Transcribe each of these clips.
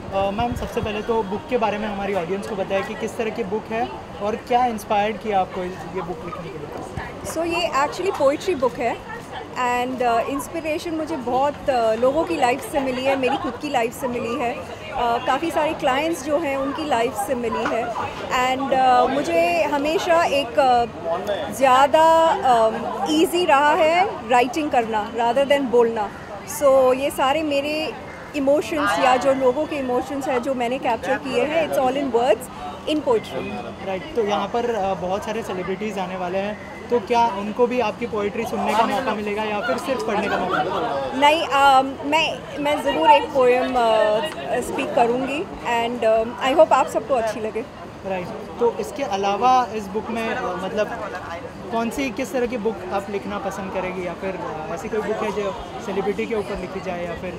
Ma'am सबसे पहले तो बुक के बारे में हमारी ऑडियंस को बताएं कि किस तरह की बुक है और क्या इंस्पायर्ड किया आपको ये बुक लिखने के लिए। सो ये एक्चुअली पोइट्री बुक है एंड इंस्पिरेशन मुझे बहुत लोगों की लाइफ से मिली है, मेरी खुद की लाइफ से मिली है, काफ़ी सारे क्लाइंट्स जो हैं उनकी लाइफ से मिली है एंड मुझे हमेशा एक ज़्यादा इजी रहा है राइटिंग करना रादर देन बोलना। सो ये सारे मेरे इमोशंस या जो लोगों के इमोशंस हैं जो मैंने कैप्चर किए हैं, it's all in words in poetry. Right, तो यहाँ पर बहुत सारे सेलिब्रिटीज़ आने वाले हैं, तो क्या उनको भी आपकी पोइट्री सुनने का मौका मिलेगा या फिर सिर्फ पढ़ने का मौका मिलेगा? नहीं, मैं ज़रूर एक पोएम स्पीक करूँगी एंड आई होप आप सबको अच्छी लगे। राइट, तो इसके अलावा इस बुक में मतलब किस तरह की बुक आप लिखना पसंद करेगी, या फिर ऐसी कोई बुक है जो सेलिब्रिटी के ऊपर लिखी जाए या फिर?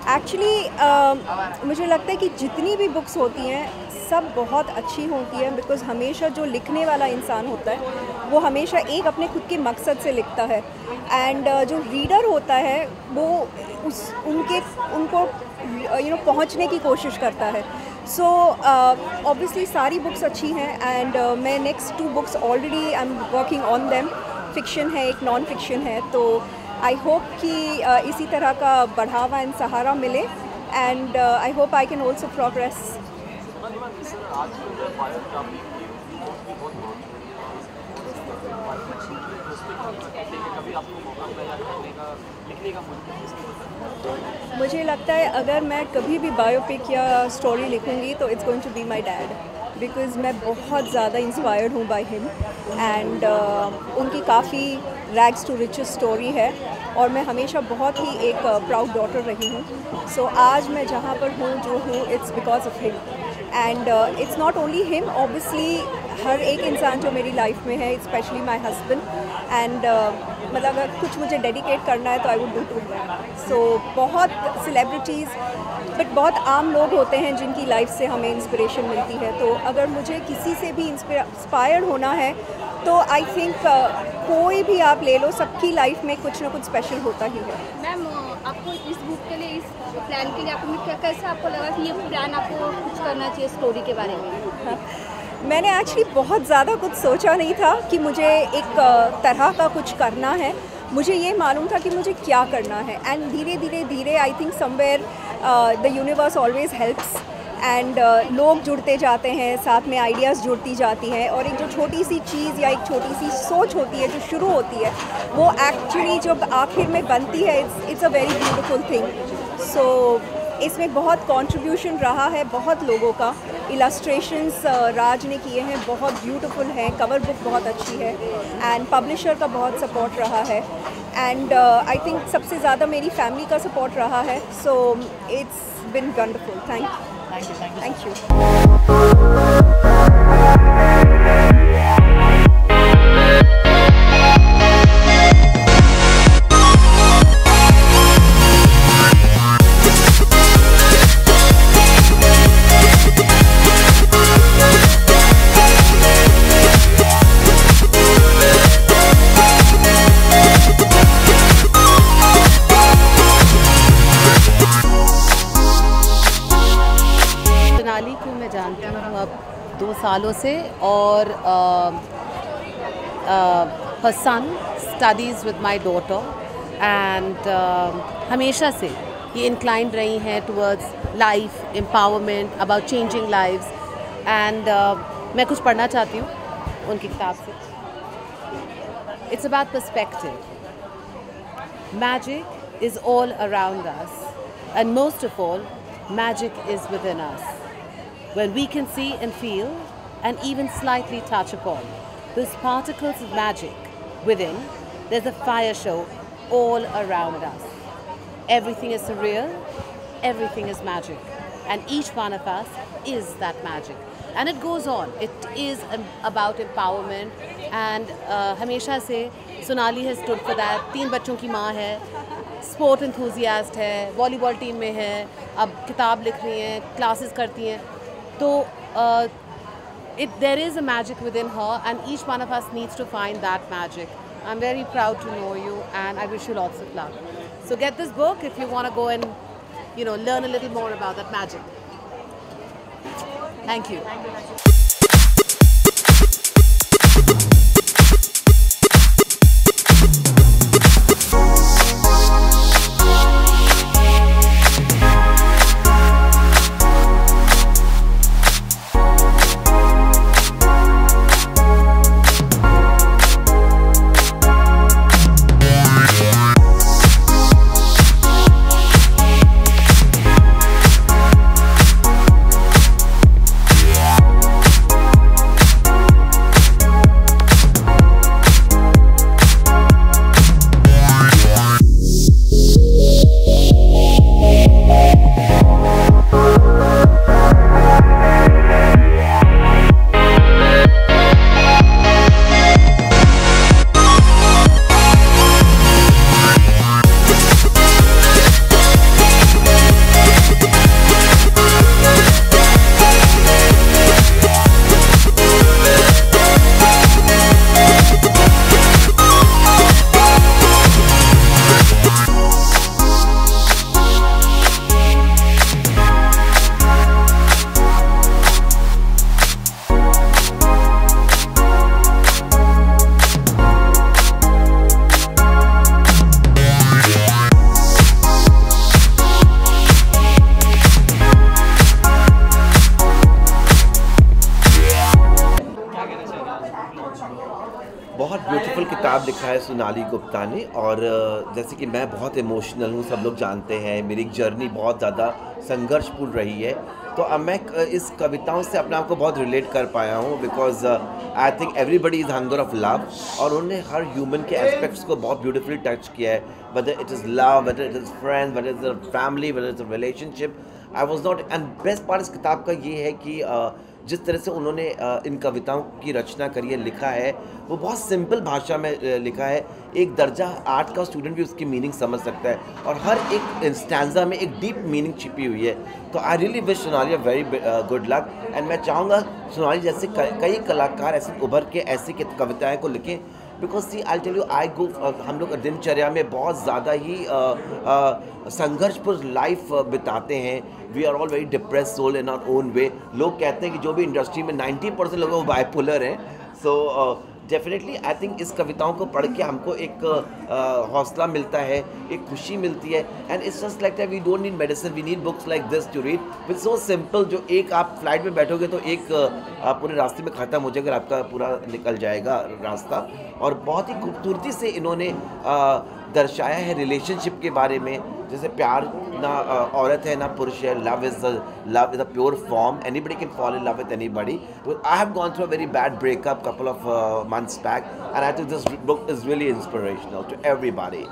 एक्चुअली मुझे लगता है कि जितनी भी बुक्स होती हैं सब बहुत अच्छी होती हैं, बिकॉज़ हमेशा जो लिखने वाला इंसान होता है वो हमेशा एक अपने खुद के मकसद से लिखता है एंड जो रीडर होता है वो उनको पहुंचने की कोशिश करता है। सो ऑब्वियसली सारी बुक्स अच्छी हैं एंड मैं next 2 books already I am working on them. Fiction है, एक नॉन फिक्शन है, तो आई होप कि इसी तरह का बढ़ावा एंड सहारा मिले and I hope I can also progress. मुझे लगता है अगर मैं कभी भी बायोपिक या स्टोरी लिखूंगी तो it's going to be my dad, because मैं बहुत ज़्यादा इंस्पायर्ड हूँ बाय हिम एंड उनकी काफ़ी रैग्स टू रिचेस स्टोरी है और मैं हमेशा बहुत ही एक प्राउड डॉटर रही हूँ। सो आज मैं जहाँ पर हूँ जो हूँ it's because of him and it's not only him, obviously हर एक इंसान जो मेरी लाइफ में है, स्पेशली माय हस्बैंड एंड मतलब अगर कुछ मुझे डेडिकेट करना है तो I would do to him. So बहुत सेलिब्रिटीज़ बट बहुत आम लोग होते हैं जिनकी लाइफ से हमें इंस्पिरेशन मिलती है, तो अगर मुझे किसी से भी इंस्पायर्ड होना है तो आई थिंक कोई भी आप ले लो, सबकी लाइफ में कुछ ना कुछ स्पेशल होता ही है। मैम आपको इस बुक के लिए, इस प्लान के लिए आपको कैसे आपको लगा कि ये प्लान आपको कुछ करना चाहिए स्टोरी के बारे में? मैंने एक्चुअली बहुत ज़्यादा कुछ सोचा नहीं था कि मुझे एक तरह का कुछ करना है, मुझे ये मालूम था कि मुझे क्या करना है एंड धीरे I think somewhere the universe always helps and लोग जुड़ते जाते हैं, साथ में आइडियाज़ जुड़ती जाती हैं और एक जो छोटी सी चीज़ या एक छोटी सी सोच होती है जो शुरू होती है वो एक्चुअली जब आखिर में बनती है it's a very beautiful thing. So इसमें बहुत कंट्रीब्यूशन रहा है बहुत लोगों का, इलस्ट्रेशंस राज ने किए हैं, बहुत ब्यूटीफुल हैं, कवर बुक बहुत अच्छी है एंड पब्लिशर का बहुत सपोर्ट रहा है एंड आई थिंक सबसे ज़्यादा मेरी फैमिली का सपोर्ट रहा है। So it's been wonderful. Thank you. Sonali को मैं जानती हूँ अब 2 सालों से और her son studies with my daughter and हमेशा से ये inclined रही हैं towards life, empowerment, about changing lives and मैं कुछ पढ़ना चाहती हूँ उनकी किताब से। It's about perspective. Magic is all around us and most of all magic is within us. When we can see and feel and even slightly touch upon those particles of magic within, there's a fire show all around us. Everything is surreal, everything is magic, and each one of us is that magic. And it goes on. It is about empowerment and हमेशा से Sonali has stood for that. 3 बच्चों की माँ है, sport enthusiast है, volleyball team में है, अब किताब लिख रही हैं, क्लासेस करती हैं, तो there is a magic within her and each one of us needs to find that magic. I'm very proud to know you and I wish you lots of luck. So get this book if you want to go and learn a little more about that magic. Thank you. बहुत beautiful किताब लिखा है सोनाली गुप्ता ने, और जैसे कि मैं बहुत इमोशनल हूँ, सब लोग जानते हैं मेरी जर्नी बहुत ज़्यादा संघर्षपूर्ण रही है। तो अब मैं इस कविताओं से अपने आप को बहुत रिलेट कर पाया हूँ, because I think everybody is hunger of love, और उन्होंने हर ह्यूमन के एस्पेक्ट्स को बहुत ब्यूटीफुली टच किया है, whether it is love, whether it is friends, whether it is family, whether it is relationship. I was not, and best part इस किताब का ये है कि जिस तरह से उन्होंने इन कविताओं की रचना करी है, लिखा है, वो बहुत सिंपल भाषा में लिखा है। एक दर्जा आर्ट का स्टूडेंट भी उसकी मीनिंग समझ सकता है, और हर एक स्टैंजा में एक डीप मीनिंग छिपी हुई है। तो I really wish Sonali a very good luck, and मैं चाहूँगा सोनाली जैसे कई कलाकार ऐसे उभर के ऐसी कविताएँ को लिखें, because see I tell you I go, हम लोग दिनचर्या में बहुत ज़्यादा ही संघर्षपूर्ण लाइफ बिताते हैं। We are all very depress soul in our own way. लोग कहते हैं कि जो भी इंडस्ट्री में 90% लोग वो बाइपोलर हैं। सो डेफिनेटली आई थिंक इस कविताओं को पढ़ के हमको एक हौसला मिलता है, एक खुशी मिलती है, and it's just like that we don't need medicine, we need books like this to read. It's so simple, जो एक आप फ्लाइट में बैठोगे तो एक पूरे रास्ते में ख़त्म हो जाएगा, आपका पूरा निकल जाएगा रास्ता। और बहुत ही खूबसूरती से इन्होंने दर्शाया है रिलेशनशिप के बारे में, जैसे प्यार ना औरत है ना पुरुष है, love is a pure form, anybody can fall in love with anybody. I have gone through a very bad breakup couple of months back, and I think this book is really inspirational to everybody.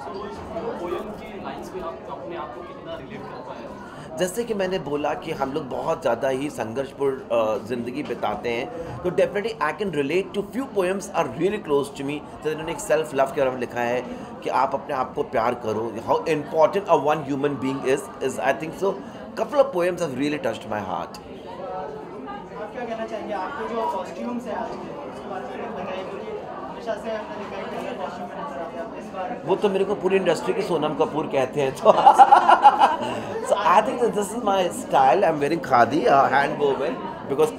जैसे कि मैंने बोला कि हम लोग बहुत ज़्यादा ही संघर्षपूर्ण ज़िंदगी बिताते हैं, तो definitely I can relate to few poems are really close to me. जैसे इन्होंने एक सेल्फ लव के बारे में लिखा है कि आप अपने आप को प्यार करो, how important a one human being is I think so. Couple of poems have really touched my heart. आप क्या कहना चाहेंगे, आपके जो कॉस्ट्यूम्स हैं आज के, उसके बारे में बताइए, क्योंकि हमेशा से हमने देखा है कि कॉस्ट्यूम में नजर आते हैं इस बार। वो तो मेरे को पूरी इंडस्ट्री के सोनम कपूर कहते हैं, तो so I think that this is my style. I'm wearing khadi, hand woven, because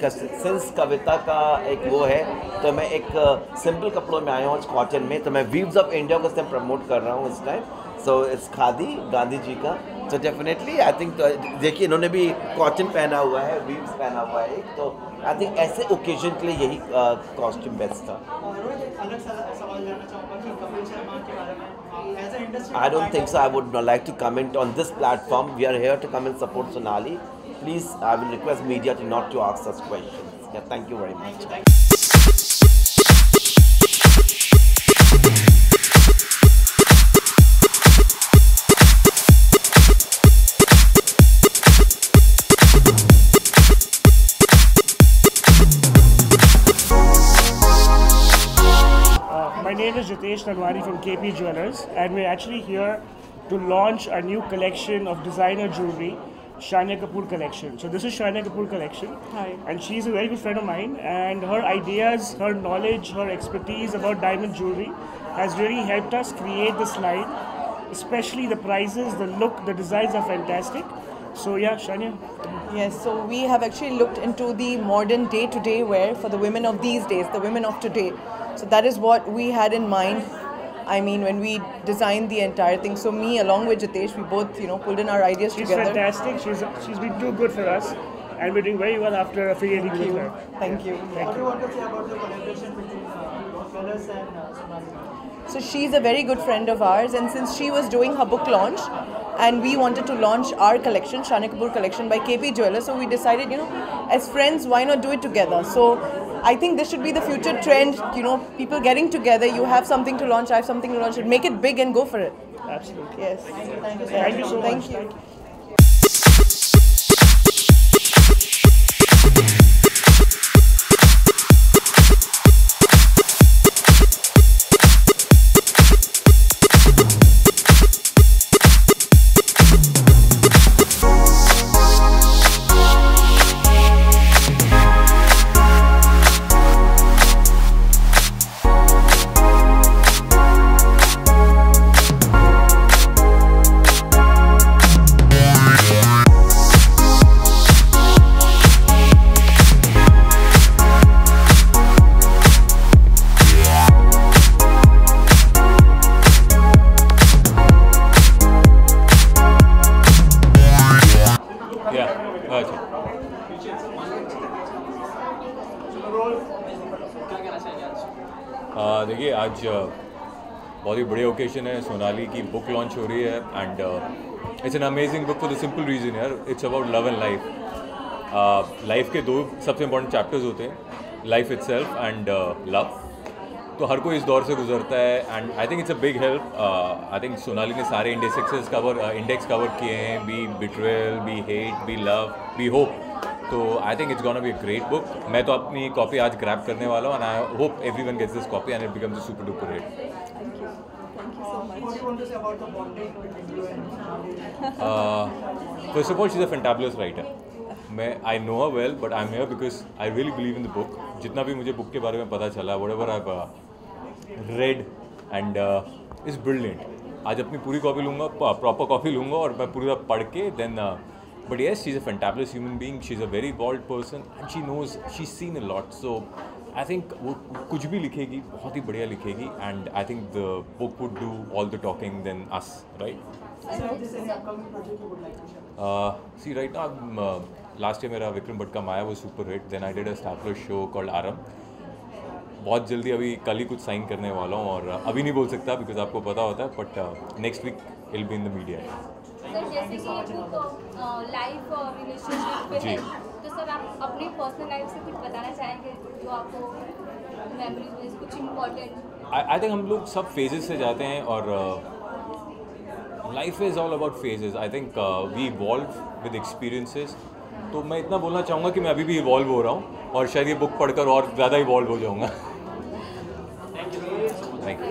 since कविता का एक वो है, तो मैं एक सिंपल कपड़ों में आया हूँ कॉटन में, तो मैं वीव्स ऑफ इंडिया को इसमें प्रमोट कर रहा हूँ इस time. So it's khadi Gandhi ji का। तो डेफिनेटली आई थिंक, देखिए इन्होंने भी कॉटन पहना हुआ है, वीव्स पहना हुआ है, तो आई थिंक ऐसे ओकेजन के लिए यही कॉस्ट्यूम बेस्ट था। अलग सवाल जानना चाहूँगा कि कपिल शर्मा के बारे में as a industry, I don't think so. I would not like to comment on this platform. We are here to come and support Sonali. Please, I will request media to not to ask such questions. Yeah, thank you very much. My name is Jitesh Nalwani from KP Jewelers, and we're actually here to launch our new collection of designer jewelry, Shania Kapoor collection. So this is Shania Kapoor collection. Hi. And she's a very good friend of mine, and her ideas, her knowledge, her expertise about diamond jewelry has really helped us create this line. Especially the prices, the look, the designs are fantastic. So yeah, Shania. Yes, so we have actually looked into the modern day-to-day wear for the women of these days, the women of today. So that is what we had in mind. I mean, when we designed the entire thing. So me, along with Jitesh, we both, pulled in our ideas She's together. fantastic. She's been too good for us, and we're doing very well after affiliating with her. Thank you. What do you want to say about the collaboration between Jewellers and Sonali? So she's a very good friend of ours, and since she was doing her book launch, and we wanted to launch our collection, Shania Kapoor collection by KP Jewellers, so we decided, as friends, why not do it together? So I think this should be the future trend, people getting together, you have something to launch, I have something to launch, make it big and go for it. Absolutely. Yes. Thank you so much. Thank you. देखिए आज बहुत ही बढ़िया occasion है, सोनाली की book launch हो रही है and it's an amazing book for the simple reason यार, it's about love and life. Life के 2 सबसे इंपॉर्टेंट चैप्टर्स होते हैं, लाइफ इटसेल्फ एंड लव। तो हर कोई इस दौर से गुजरता है and I think it's a big help. I think Sonali ने सारे इंडेक्स कवर किए हैं, be betrayal, be hate, be love, be hope. तो I think it's gonna be a great book. मैं तो अपनी कॉपी आज ग्रैब करने वाला हूँ and I hope everyone gets this copy and it becomes a super duper hit. What do you want to say about the bonding between you and Sonali? First of all, she's a fantabulous writer. I know her well, but I'm here because I really believe in the book. जितना भी मुझे book के बारे में पता चला, whatever I've read and is brilliant. आज अपनी पूरी कॉपी लूँगा, प्रॉपर कॉपी लूँगा और मैं पूरा पढ़ के then but yes, she's a fantabulous human being. She's a very bold person and she knows, she's seen a lot. So I think वो कुछ भी लिखेगी बहुत ही बढ़िया लिखेगी and I think the book would do all the talking than us, right? See, right now last year मेरा विक्रम भट्ट का माया was super hit. Then I did a Star Plus show called आरम। बहुत जल्दी अभी कल ही कुछ साइन करने वाला हूँ और अभी नहीं बोल सकता बिकॉज आपको पता होता है, but next week it be in the media. Sir जैसे कि ये बुक लाइफ और रिलेशनशिप पे है, तो सर आप अपनी पर्सनल लाइफ से कुछ बताना चाहेंगे जो आपको मेमोरीज कुछ इम्पोर्टेंट? आई थिंक हम लोग सब फेजेस से जाते हैं और life is all about phases. I think we evolve with experiences. तो मैं इतना बोलना चाहूँगा कि मैं अभी भी इवॉल्व हो रहा हूँ और शायद ये बुक पढ़कर और ज़्यादा इवॉल्व हो जाऊँगा। Thank you.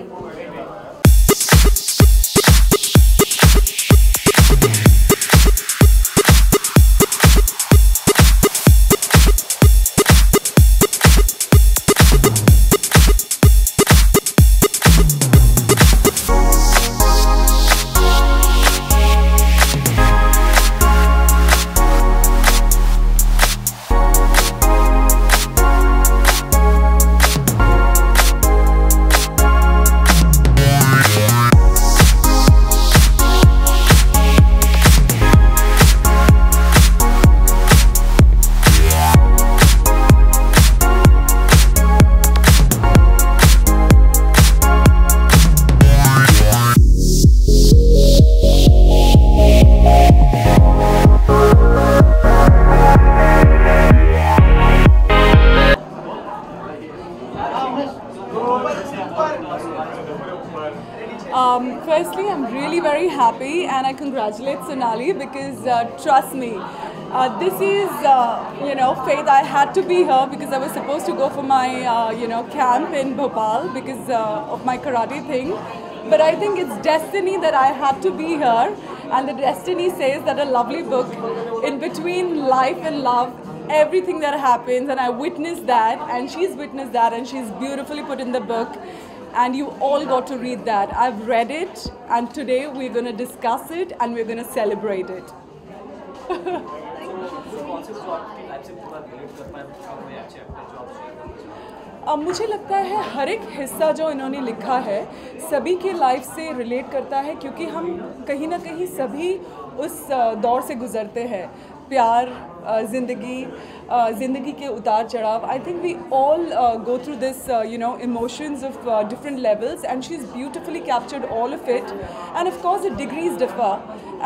Firstly, I'm really very happy and I congratulate Sonali because trust me, this is, fate. I had to be here because I was supposed to go for my, camp in Bhopal because of my karate thing. But I think it's destiny that I had to be here, and the destiny says that a lovely book in between life and love, everything that happens, and I witnessed that, and she's witnessed that, and she's beautifully put in the book. And you all got to read that. I've read it, and today we're going to discuss it and we're going to celebrate it. मुझे लगता है हर एक हिस्सा जो इन्होंने लिखा है सभी के लाइफ से रिलेट करता है, क्योंकि हम कहीं ना कहीं सभी उस दौर से गुज़रते हैं। प्यार, ज़िंदगी के उतार चढ़ाव। I think we all go through this emotions of different levels, and she is beautifully captured all of it, and of course the degrees differ,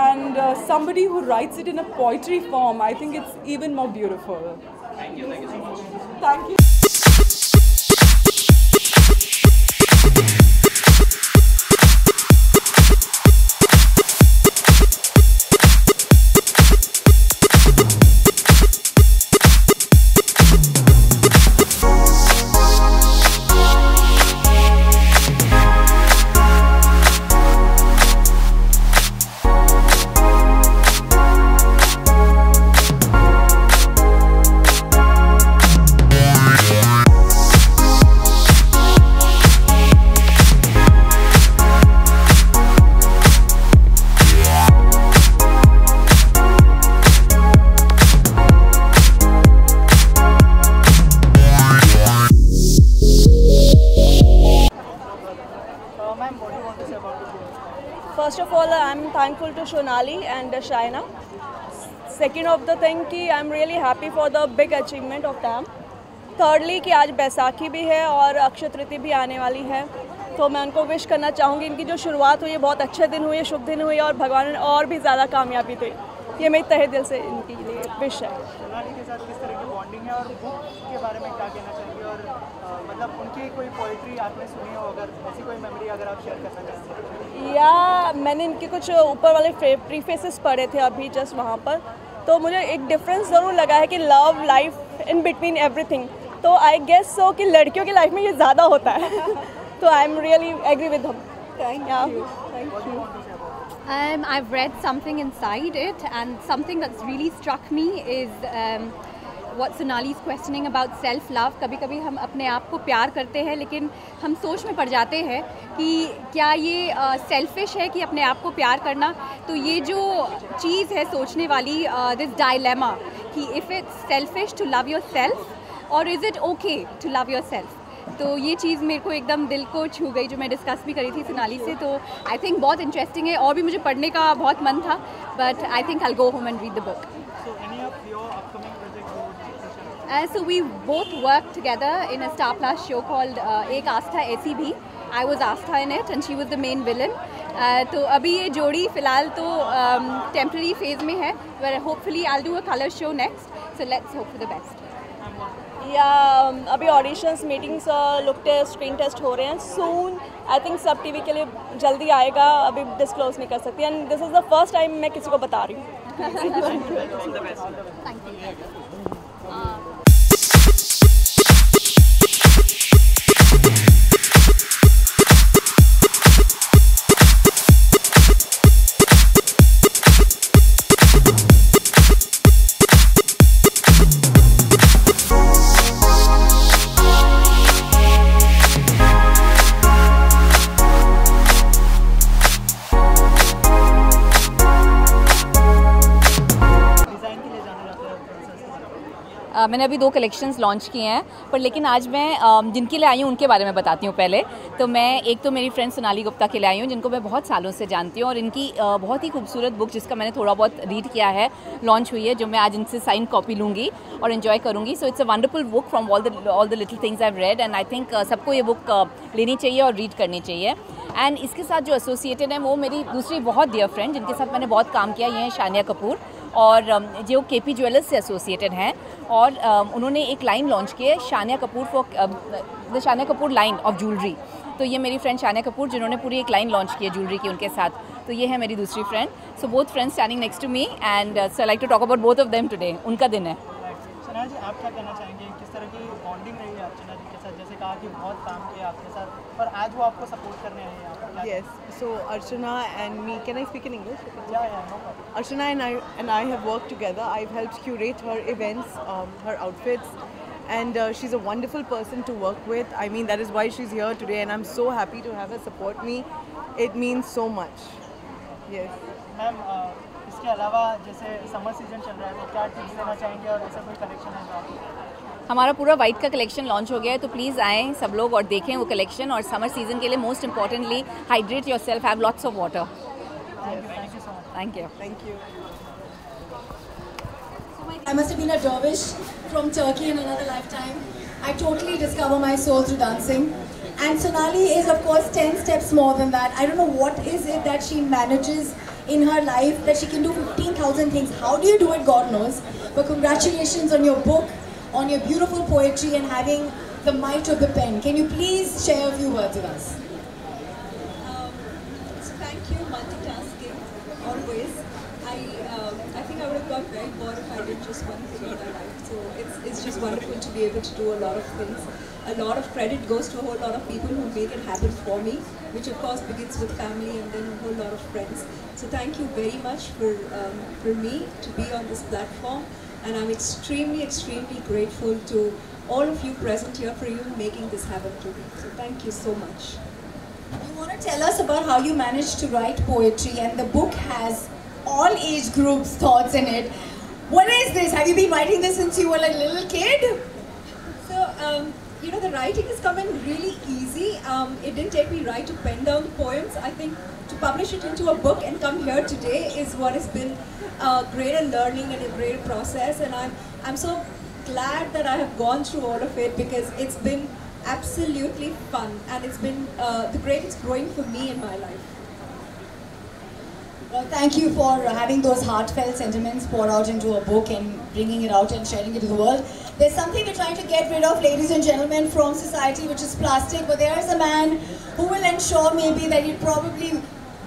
and somebody who writes it in a poetry form, I think it's even more beautiful. Thank you so much. Thank you. First of all, I'm thankful to Shonali and Shaina. Second of the thing कि I'm really happy for the big achievement of them. Thirdly कि आज बैसाखी भी है और अक्षय तृतीया भी आने वाली है, तो मैं उनको विश करना चाहूँगी इनकी जो शुरुआत हुई है बहुत अच्छे दिन हुए, शुभ दिन हुए और भगवान ने और भी ज़्यादा कामयाबी दी। ये मेरी तहे दिल से इनके लिए विश है। शोनाली के साथ किस तरह की बॉन्डिंग है और बुक के बारे में क्या कहना चाहिए, और मतलब उनकी कोई पोइट्री आपने सुनी हो, अगर ऐसी कोई मेमोरी अगर आप शेयर करना चाहें? या मैंने इनके कुछ ऊपर वाले प्रीफेसेस पढ़े थे अभी जस्ट वहाँ पर, तो मुझे एक डिफरेंस ज़रूर लगा है कि love, life, in between everything. तो आई गेस सो कि लड़कियों की लाइफ में ये ज़्यादा होता है। तो I am really agree with him. Thank you. I've read something inside it, and something that's really struck me is what Sonali is questioning about self-love. कभी कभी हम अपने आप को प्यार करते हैं लेकिन हम सोच में पड़ जाते हैं कि क्या ये सेल्फिश है कि अपने आप को प्यार करना। तो ये जो चीज़ है सोचने वाली, दिस डायलेमा कि if it's selfish to love yourself और is it okay to love yourself, तो ये चीज़ मेरे को एकदम दिल को छू गई, जो मैं डिस्कस भी करी थी सोनाली से। तो आई थिंक बहुत इंटरेस्टिंग है और भी मुझे पढ़ने का बहुत मन था, but I think I go home and read the book. So we both worked together in a Star Plus show called एक आस्था ऐसी भी। I was Astha in it and she was the main villain. तो अभी ये जोड़ी फ़िलहाल तो temporary phase में है, but hopefully I'll do a color show next. So let's hope for the best. या अभी auditions, meetings, look test, screen test हो रहे हैं। सून आई थिंक सब टीवी के लिए जल्दी आएगा, अभी डिस्क्लोज नहीं कर सकती, and this is the first time मैं किसी को बता रही हूँ। मैंने अभी 2 कलेक्शंस लॉन्च किए हैं, पर लेकिन आज मैं जिनके लिए आई हूँ उनके बारे में बताती हूँ पहले। तो मैं एक तो मेरी फ्रेंड सोनाली गुप्ता के लिए आई हूँ, जिनको मैं बहुत सालों से जानती हूँ, और इनकी बहुत ही खूबसूरत बुक जिसका मैंने थोड़ा बहुत रीड किया है लॉन्च हुई है, जो मैं आज इनसे साइन कॉपी लूँगी और इन्जॉय करूँगी। So it's a wonderful book from all the little things I have read, and I think सबको ये बुक लेनी चाहिए और रीड करनी चाहिए। एंड इसके साथ जो एसोसिएटेड है वो मेरी दूसरी बहुत डियर फ्रेंड जिनके साथ मैंने बहुत काम किया, ये हैं शानिया कपूर, और जो केपी ज्वेलर्स से एसोसिएटेड हैं, और उन्होंने एक लाइन लॉन्च की है, Shania Kapoor for the Shania Kapoor line of jewellery. तो ये मेरी फ्रेंड शानिया कपूर जिन्होंने पूरी एक लाइन लॉन्च की है ज्वेलरी की उनके साथ। तो ये है मेरी दूसरी friend. So both friends standing next to me, and so I like to talk about both of them today. उनका दिन है। अर्चना जी, आप क्या कहना चाहेंगे, किस तरह की बॉन्डिंग रही है अर्चना जी के साथ? जैसे कहा कि बहुत काम किया आपके साथ, और आज वो आपको सपोर्ट करने आए हैं यहाँ पर। Yes, so Archana and me, can I speak in English? Yeah, no problem. Archana and I have worked together. I've helped curate her events, her outfits, and she's a wonderful person to work with. I mean, that is why she's here today, and I'm so happy to have her support me. It means so much. Yes. Ma'am, इसके अलावा जैसे summer season चल रहा है तो क्या tips देना चाहेंगे और ऐसा कोई कलेक्शन है तो हमारा पूरा वाइट का कलेक्शन लॉन्च हो गया है, तो प्लीज़ आएँ सब लोग और देखें वो कलेक्शन। और समर सीजन के लिए most importantly hydrate your self, have lots of water. Thank you so much. Thank you. Thank you. I must have been a dervish from Turkey in another lifetime. I totally discover my soul through dancing. And Sonali is of course 10 steps more than that. I don't know what is it that she manages in her life that she can do 15,000 things. How do you do it? God knows. But congratulations on your book, on your beautiful poetry and having the might of the pen. Can you please share a few words with us? So thank you, multitasking, always. I think I would have got very bored if I did just one thing in my life. So it's just wonderful to be able to do a lot of things. A lot of credit goes to a whole lot of people who make it happen for me, which of course begins with family and then a whole lot of friends. So thank you very much for me to be on this platform, and I'm extremely grateful to all of you present here for you making this happen to me. So thank you so much. You want to tell us about how you managed to write poetry, and the book has all age groups thoughts in it. What is this? Have you been writing this since you were like a little kid? So, you know, the writing has come in really easy. It didn't take me right to pen down the poems. I think to publish it into a book and come here today is what has been a greater learning and a greater process. And I'm so glad that I have gone through all of it, because it's been absolutely fun and it's been the greatest growing for me in my life. Well, thank you for having those heartfelt sentiments poured out into a book and bringing it out and sharing it to the world. There's something we're trying to get rid of, ladies and gentlemen, from society, which is plastic. But there is a man who will ensure maybe that he'd probably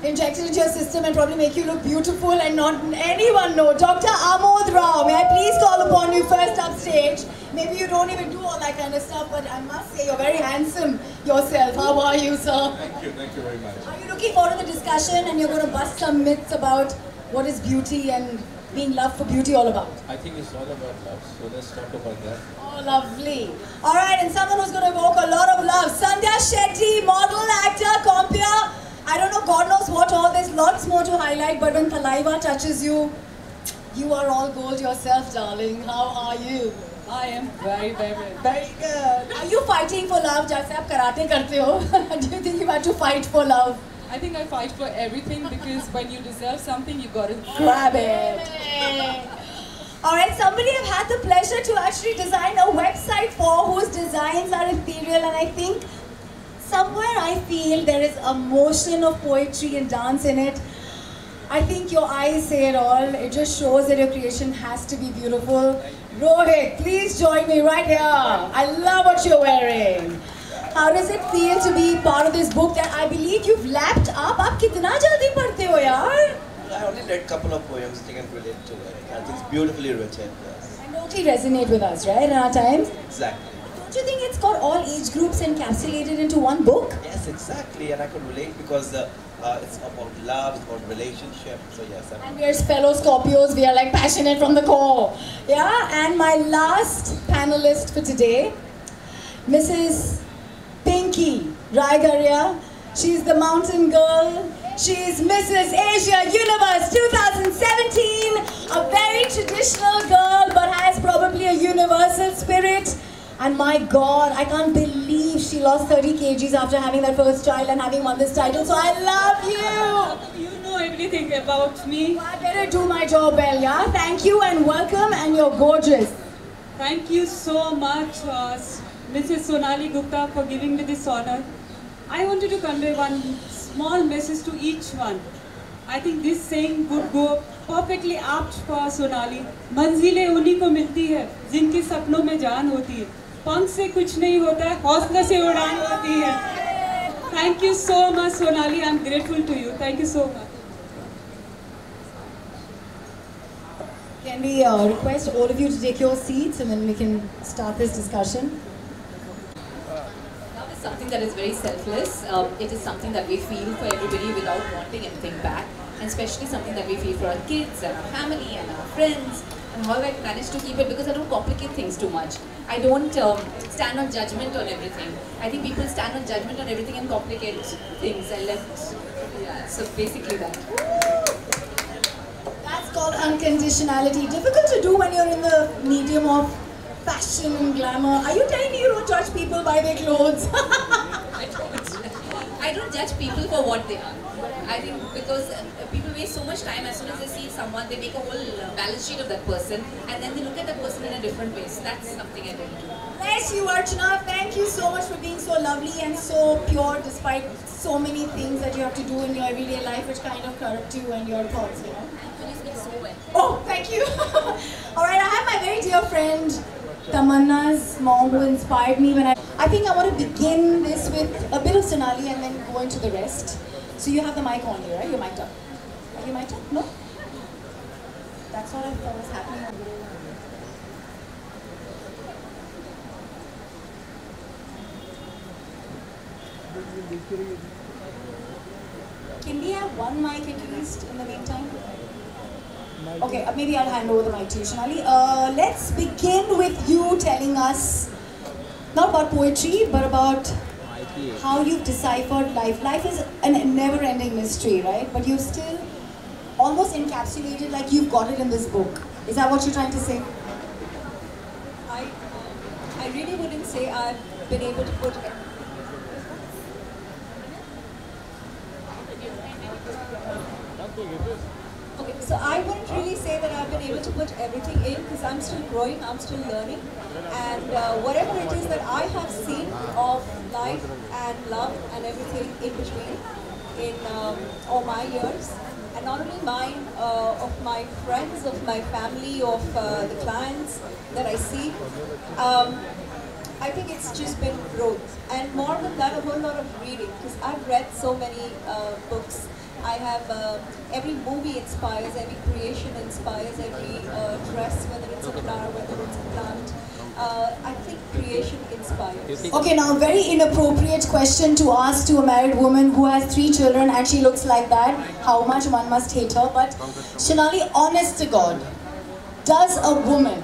inject it into your system and probably make you look beautiful and not anyone know. Dr. Amod Rao, may I please call upon you first upstage? Maybe you don't even do all that kind of stuff, but I must say you're very handsome yourself. How are you, sir? Thank you very much. Are you looking forward to the discussion and you're going to bust some myths about what is beauty and being loved for beauty all about? I think it's all about love, so let's talk about that. Oh, lovely. All right, and someone who's going to evoke a lot of love. Sandhya Shetty, model, actor, compere. I don't know, God knows what all. There's lots more to highlight, but when Thalaiva touches you, you are all gold yourself, darling. How are you? I am very, very, Very good. Are you fighting for love? Jaise aap karate karte ho? Do you think you had to fight for love? I think I fight for everything, because when you deserve something, you got to Grab it. Alright, somebody I've had the pleasure to actually design a website for, whose designs are ethereal, and I think somewhere I feel there is a motion of poetry and dance in it. I think your eyes say it all. It just shows that your creation has to be beautiful. Rohit, please join me right here. I love what you're wearing. How does it feel to be part of this book that I believe you've lapped up? Aap kitna jaldi padhte ho yaar? I only read a couple of poems, I can relate to it. I think it's beautifully written. Yes. And totally resonate with us, right, in our times? Exactly. Don't you think it's got all age groups encapsulated into one book? Yes, exactly, and I could relate because it's about love, it's about relationship. So yes, And we're fellow Scorpios, we are like passionate from the core. Yeah, and my last panelist for today, Mrs. Pinky Raigaria. She's the mountain girl. She's Mrs. Asia Universe 2017. A very traditional girl, but has probably a universal spirit. And my God, I can't believe she lost 30 kgs after having that first child and having won this title. So I love you. You know everything about me. I better do my job well, yeah? Thank you and welcome, and you're gorgeous. Thank you so much, Mrs. Sonali Gupta, for giving me this honor. I wanted to convey one small message to each one. I think this saying would go perfectly apt for Sonali. मंजिलें उन्हीं को मिलती है जिनके सपनों में जान होती है. पंख से कुछ नहीं होता है, हौसले से उड़ान होती है. Thank you so much, Sonali. I'm grateful to you. Thank you so much. Can we request all of you to take your seats and then we can start this discussion? Love is something that is very selfless. It is something that we feel for everybody without wanting anything back. And especially something that we feel for our kids and our family and our friends. And how I manage to keep it, because I don't complicate things too much. I don't stand on judgment on everything. I think people stand on judgment on everything and complicate things. I left, yeah, so basically that. That's called unconditionality. Difficult to do when you're in the medium of fashion and glamour. Are you telling me you don't judge people by their clothes? I don't judge people for what they are. I think because people waste so much time as soon as they see someone, they make a whole balance sheet of that person and then they look at that person in a different way. So that's something I don't do. Bless you, Archana. Thank you so much for being so lovely and so pure despite so many things that you have to do in your everyday life which kind of corrupt you and your thoughts, you know. You speak so well. Oh, thank you. Alright, I have my very dear friend Tamanna's mom who inspired me when I think I want to begin this with a bit of Sonali and then go into the rest. So you have the mic on you, right? You're mic'd up. Are you mic'd up? No? That's what I thought was happening. Can we have one mic at least in the meantime? Okay, maybe I'll hand over the mic to you, Sonali. Let's begin with you telling us, not about poetry, but about how you've deciphered life. Life is a never-ending mystery, right? But you've still almost encapsulated like you've got it in this book. Is that what you're trying to say? I really wouldn't say I've been able to put Okay, so I wouldn't really say that I've been able to put everything in because I'm still growing, I'm still learning, and whatever it is that I have seen of life and love and everything in between in all my years, and not only mine, of my friends, of my family, of the clients that I see, I think it's just been growth, and more than that, a whole lot of reading, because I've read so many books. I have every movie inspires, every creation inspires, every dress, whether it's a flower, whether it's a plant. I think creation inspires. Okay, now very inappropriate question to ask to a married woman who has 3 children and she looks like that. How much one must hate her. But Sonali, honest to God, does a woman,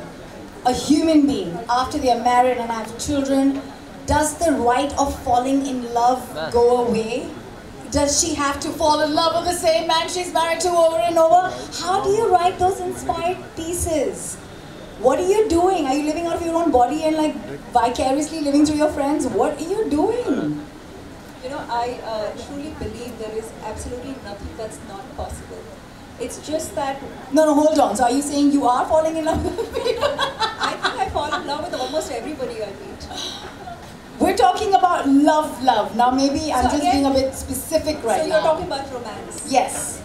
a human being, after they are married and have children, does the right of falling in love go away? Does she have to fall in love with the same man she's married to over and over? How do you write those inspired pieces? What are you doing? Are you living out of your own body and like vicariously living through your friends? What are you doing? You know, I truly believe there is absolutely nothing that's not possible. It's just that... No, hold on. So are you saying you are falling in love with people? I think I fall in love with almost everybody I meet. We're talking about love. Now maybe I'm just being a bit specific right now. So you're talking about romance? Yes.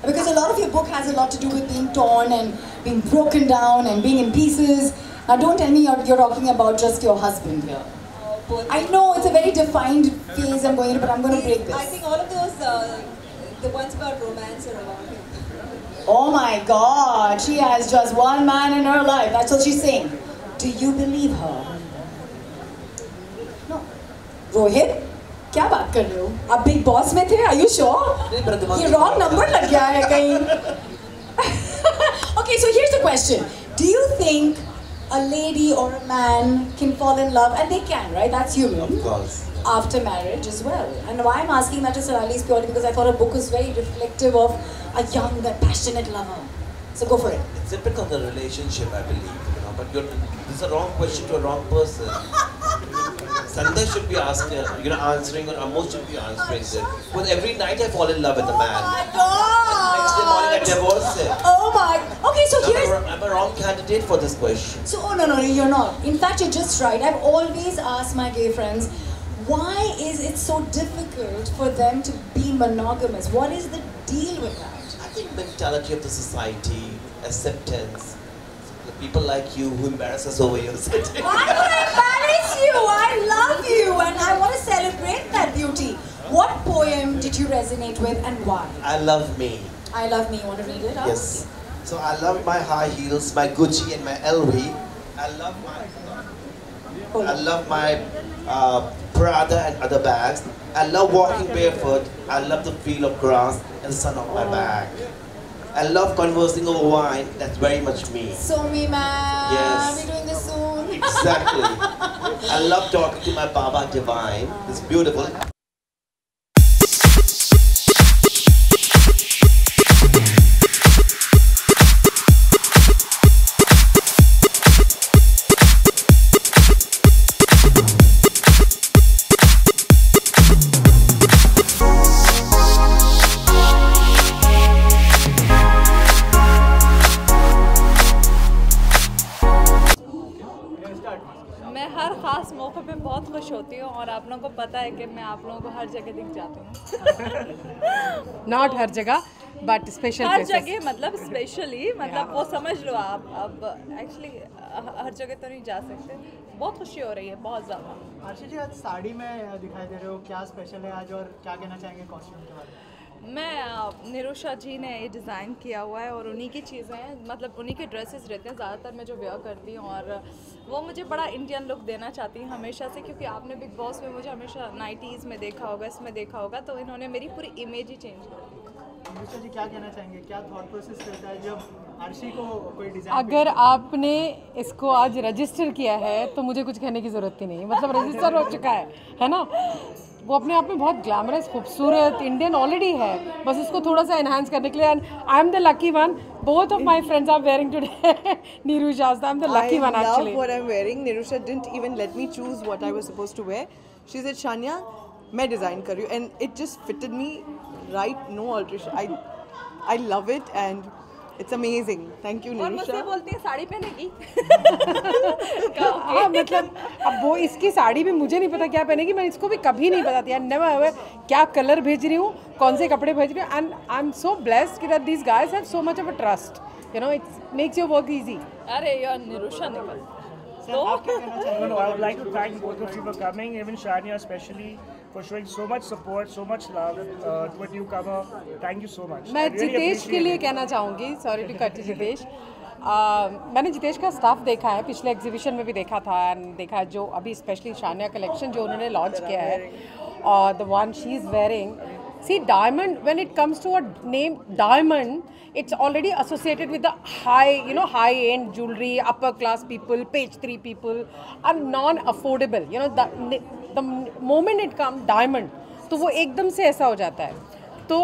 Because a lot of your book has a lot to do with being torn and being broken down and being in pieces. Now don't tell me you're talking about just your husband here. I know it's a very defined phase I'm going through, but I'm going to break this. I think all of those, the ones about romance are about him. Oh my God, she has just one man in her life. That's what she's saying. Do you believe her? Rohit क्या बात कर रहे हो आप big boss में थे are you sure ये wrong number लग गया है कहीं Okay, so here's the question, do you think a lady or a man can fall in love, and they can, right? That's human. Of course. After marriage as well. And why I'm asking that to Sonali is purely because I thought her book was very reflective of a young and passionate lover. So go for it. It depends on the relationship, I believe. You know, but this is a wrong question to a wrong person. Sunday should be asking, answering, or Amos should be answering this. Because every night I fall in love with a man. Oh my God! Next day morning I divorce him. Oh my... Okay, so here's... I'm a wrong candidate for this question. So, no, you're not. In fact, you're just right. I've always asked my gay friends, why is it so difficult for them to be monogamous? What is the deal with that? I think mentality of the society, acceptance. People like you who embarrass us over your city. Why would I embarrass you? I love you and I want to celebrate that beauty. What poem did you resonate with and why? I Love Me. I Love Me. You want to read it out? Yes. So I love my high heels, my Gucci and my LV. I love my Prada and other bags. I love walking barefoot. I love the feel of grass and the sun on my back. I love conversing over wine. That's very much me. So me, man. Yes. We're doing this soon. Exactly. I love talking to my Baba Divine. It's beautiful. मैं हर ख़ास मौके पे बहुत खुश होती हूँ और आप लोगों को पता है कि मैं आप लोगों को हर जगह दिख जाती हूँ। नॉट हर जगह बट स्पेशल हर जगह मतलब स्पेशली मतलब वो समझ लो आप। अब एक्चुअली हर जगह तो नहीं जा सकते। बहुत खुशी हो रही है, बहुत ज़्यादा। आरशी जी आज साड़ी में दिखाई दे रहे हो, क्या स्पेशल है आज और क्या कहना चाहेंगे कॉस्ट्यूम के बारे में? मैं निरुषा जी ने ये डिज़ाइन किया हुआ है और उन्हीं की चीज़ें हैं, मतलब उन्हीं के ड्रेसेस रहते हैं ज़्यादातर मैं जो वेयर करती हूँ और वो मुझे बड़ा इंडियन लुक देना चाहती हैं हमेशा से, क्योंकि आपने बिग बॉस में मुझे हमेशा 90s में देखा होगा, इसमें देखा होगा, तो इन्होंने मेरी पूरी इमेज ही चेंज कर दी। निरुषा जी क्या कहना चाहेंगे, क्या थॉट प्रोसेस रहता है जब आरशी को कोई डिज़ाइन? अगर आपने इसको आज रजिस्टर किया है तो मुझे कुछ कहने की ज़रूरत ही नहीं, मतलब रजिस्टर हो चुका है ना। वो अपने आप में बहुत ग्लैमरस, खूबसूरत इंडियन ऑलरेडी है, बस इसको थोड़ा सा एनहांस करने के लिए। And I am the lucky one, both of my friends are wearing today Nirusha's, I am the lucky one actually. I love what I'm wearing. Nirusha didn't even let me choose what I was supposed to wear. She said, Shania, मैं design कर रही हूँ, and it just fitted me right, no alteration. I love it and it's amazing. Thank you, Nirusha. और मुझसे बोलती है साड़ी पहनेगी। हाँ मतलब अब वो इसकी साड़ी भी मुझे नहीं पता क्या पहनेगी, मैं इसको भी कभी नहीं बताती यार, नेवर एवर क्या कलर भेज रही हूँ, कौन से कपड़े भेज रही हूँ। And I am so blessed that these guys have so much of a trust, you know, it makes your work easy. अरे यार निरुषा निकल। No, I would like to thank both of you for coming, even Shania especially, for showing so much support, so much love to a newcomer. Thank you so much. मैं जितेश के लिए कहना चाहूँगी, sorry to cut Jitesh, मैंने जितेश का staff देखा है, पिछले एग्जीबिशन में भी देखा था, एंड देखा जो अभी स्पेशली शानिया कलेक्शन जो उन्होंने लॉन्च किया है, और the one she is wearing, see diamond, when it comes to a name diamond, it's already associated with the high, you know, high end jewelry, upper class people, page 3 people, and non affordable, you know, the moment it comes diamond, तो वो एकदम से ऐसा हो जाता है। तो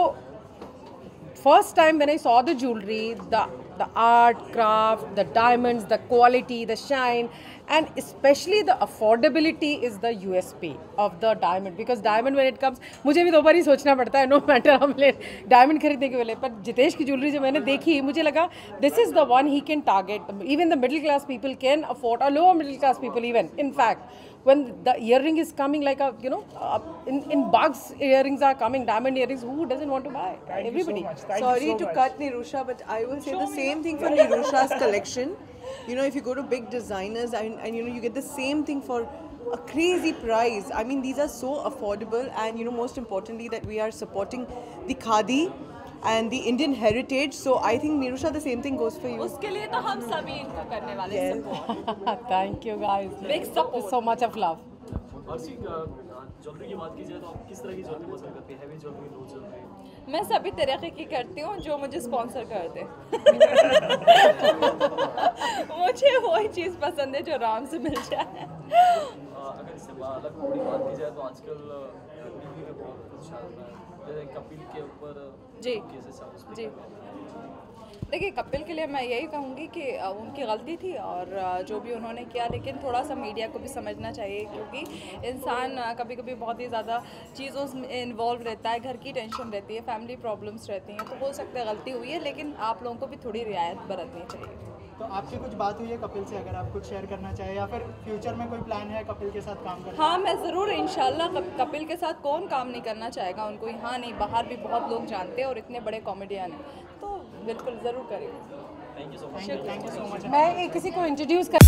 first time when I saw the jewelry, the art, craft, the diamonds, the quality, the shine, and especially the affordability is the USP of the diamond, because diamond when it comes, मुझे भी दो बार ही सोचना पड़ता है, no matter हम ले diamond खरीदने के लिए, पर जितेश की ज्वेलरी जो मैंने देखी मुझे लगा this is the one he can target, even the middle class people can afford, or lower middle class people even, in fact when the earring is coming like a, you know, in bugs earrings are coming, diamond earrings, who doesn't want to buy? Everybody. Sorry to cut Nirusha, but I will say the same thing for Nirusha's collection. You know, if you go to big designers and you know, you get the same thing for a crazy price. I mean, these are so affordable, and you know, most importantly that we are supporting the khadi and the Indian heritage. So I think Nirusha, the same thing goes for you. उसके लिए तो हम सभी इनको करने वाले हैं। Thank you guys. Big support. So much of love. RC jewellery की बात की जाए तो आप किस तरह की ज्वेलरी पसंद करती हैं? हैवी ज्वेलरी, लो ज्वेलरी? मैं सभी तरह की करती हूँ जो मुझे स्पॉन्सर कर दे। मुझे वही चीज़ पसंद है जो आराम से मिल जाए। अगर इससे अलग थोड़ी बात की जाए तो आजकल टीवी पे बहुत कुछ चल रहा है, जैसे कपिल के ऊपर जी केसेस जी। देखिए कपिल के लिए मैं यही कहूँगी कि उनकी गलती थी और जो भी उन्होंने किया, लेकिन थोड़ा सा मीडिया को भी समझना चाहिए, क्योंकि इंसान कभी कभी बहुत ही ज़्यादा चीज़ों में इन्वॉल्व रहता है, घर की टेंशन रहती है, फैमिली प्रॉब्लम्स रहती हैं, तो हो सकता है गलती हुई है, लेकिन आप लोगों को भी थोड़ी रियायत बरतनी चाहिए। तो आपकी कुछ बात हुई है कपिल से, अगर आप कुछ शेयर करना चाहें, या फिर फ्यूचर में कोई प्लान है कपिल के साथ काम करना? हाँ, मैं ज़रूर इंशाल्लाह। कपिल के साथ कौन काम नहीं करना चाहेगा, उनको यहाँ नहीं बाहर भी बहुत लोग जानते हैं और इतने बड़े कॉमेडियन हैं, तो बिल्कुल ज़रूर करेंगे। Thank you so much. मैं किसी को इंट्रोड्यूस कर